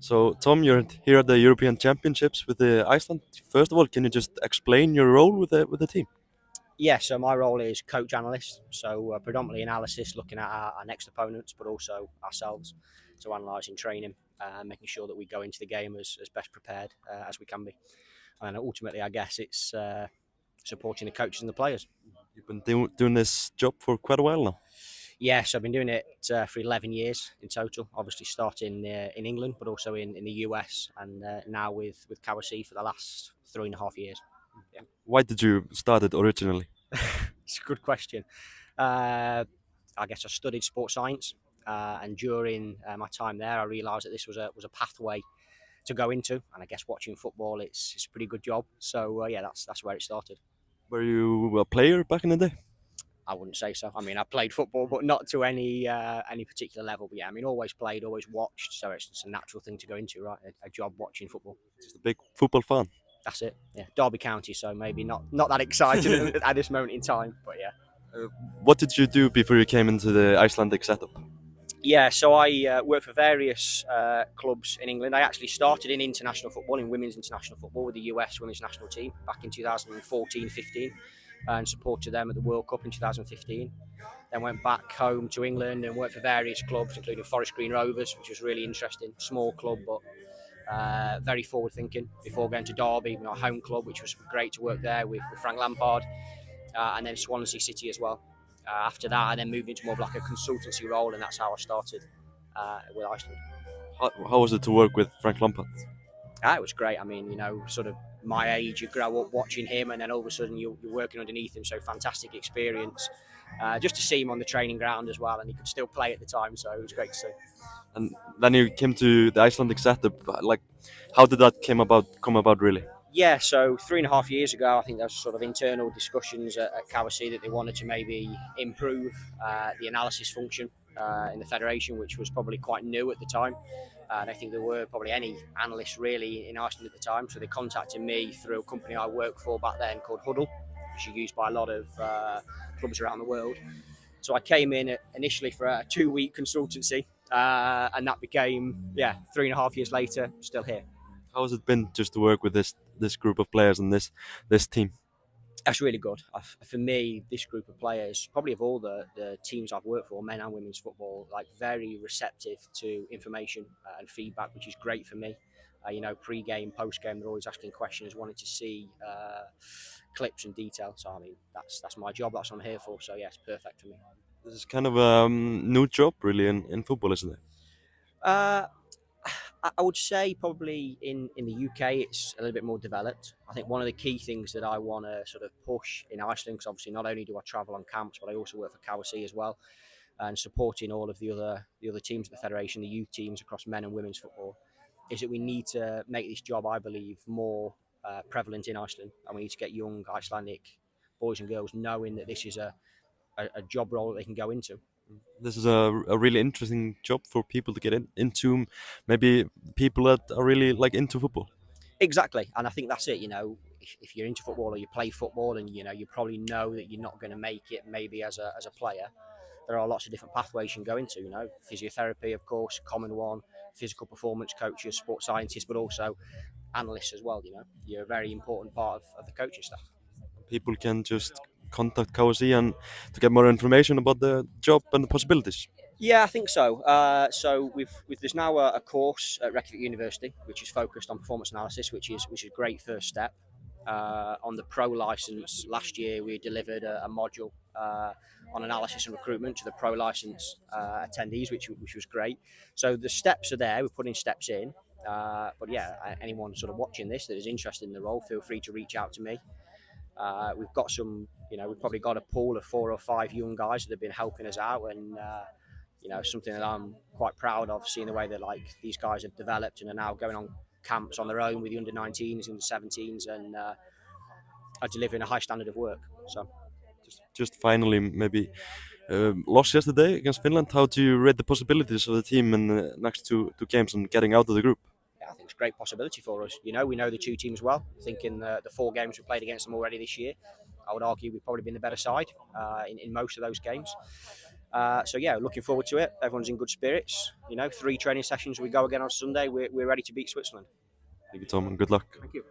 So, Tom, you're here at the European Championships with the Iceland. First of all, can you just explain your role with the team? Yeah, so my role is coach analyst, so predominantly analysis, looking at our next opponents, but also ourselves, so analysing training, making sure that we go into the game as best prepared as we can be. And ultimately, I guess it's supporting the coaches and the players. You've been doing this job for quite a while now. Yes, I've been doing it for 11 years in total, obviously starting in England, but also in the US, and now with Kawasi for the last 3.5 years. Yeah. Why did you start it originally? It's a good question. I guess I studied sports science, and during my time there, I realised that this was a pathway to go into. And I guess watching football, it's a pretty good job. So yeah, that's where it started. Were you a player back in the day? I wouldn't say so. I mean, I played football, but not to any particular level. But yeah, I mean, always played, always watched. So it's just a natural thing to go into, right? A job watching football. Just a big football fan. That's it. Yeah, Derby County. So maybe not that excited at this moment in time, but yeah. What did you do before you came into the Icelandic setup? Yeah, so I worked for various clubs in England. I actually started in international football, in women's international football with the US women's national team back in 2014-15 and supported them at the World Cup in 2015. Then went back home to England and worked for various clubs, including Forest Green Rovers, which was really interesting. Small club, but very forward thinking. Before going to Derby, our home club, which was great to work there with Frank Lampard, and then Swansea City as well. After that, I then moved into more of like a consultancy role, and that's how I started with Iceland. How was it to work with Frank Lampard? It was great. I mean, sort of my age, you grow up watching him, and then all of a sudden you're working underneath him. So fantastic experience. Just to see him on the training ground as well, and he could still play at the time, so it was great to see. And then you came to the Icelandic setup. Like, how did that come about really? Yeah, so 3.5 years ago, I think there was sort of internal discussions at Kawasi that they wanted to maybe improve the analysis function in the federation, which was probably quite new at the time. I don't think there were probably any analysts really in Iceland at the time. So they contacted me through a company I worked for back then called Huddle, which is used by a lot of clubs around the world. So I came in initially for a 2-week consultancy, and that became 3.5 years later, still here. How has it been just to work with this group of players and this team? That's really good. For me, this group of players, probably of all the teams I've worked for, men and women's football, like very receptive to information and feedback, which is great for me. Pre-game, post-game, they're always asking questions, wanting to see clips and detail. So I mean, that's my job. That's what I'm here for. So yeah, it's perfect for me. This is kind of a new job, really, in football, isn't it? Uh, I would say probably in the UK it's a little bit more developed. I think one of the key things that I want to sort of push in Iceland, because obviously not only do I travel on camps, but I also work for Kawasi as well, and supporting all of the other teams of the federation, the youth teams across men and women's football, is that we need to make this job, I believe, more prevalent in Iceland, and we need to get young Icelandic boys and girls knowing that this is a job role that they can go into. This is a really interesting job for people to get into. Maybe people that are really like into football. Exactly, and I think that's it. If you're into football or you play football, and you probably know that you're not going to make it, maybe as a player, there are lots of different pathways you can go into. Physiotherapy, of course, common one. Physical performance coaches, sports scientists, but also analysts as well. You're a very important part of the coaching staff. People can just contact KOC and to get more information about the job and the possibilities. Yeah, I think so. So there's now a course at Reykjavik University which is focused on performance analysis, which is a great first step. On the pro license last year, we delivered a module on analysis and recruitment to the pro license attendees, which was great. So the steps are there. We're putting steps in. But yeah, anyone sort of watching this that is interested in the role, feel free to reach out to me. We've got we've probably got a pool of 4 or 5 young guys that have been helping us out, and something that I'm quite proud of, seeing the way that these guys have developed and are now going on camps on their own with the under-19s and the 17s, and are delivering a high standard of work. So, just finally, maybe lost yesterday against Finland. How do you rate the possibilities of the team in the next two games and getting out of the group? I think it's a great possibility for us. We know the two teams well. I think in the 4 games we played against them already this year, I would argue we've probably been the better side in most of those games. So yeah, looking forward to it. Everyone's in good spirits. 3 training sessions. We go again on Sunday. We're ready to beat Switzerland. Thank you, Tom, and good luck. Thank you.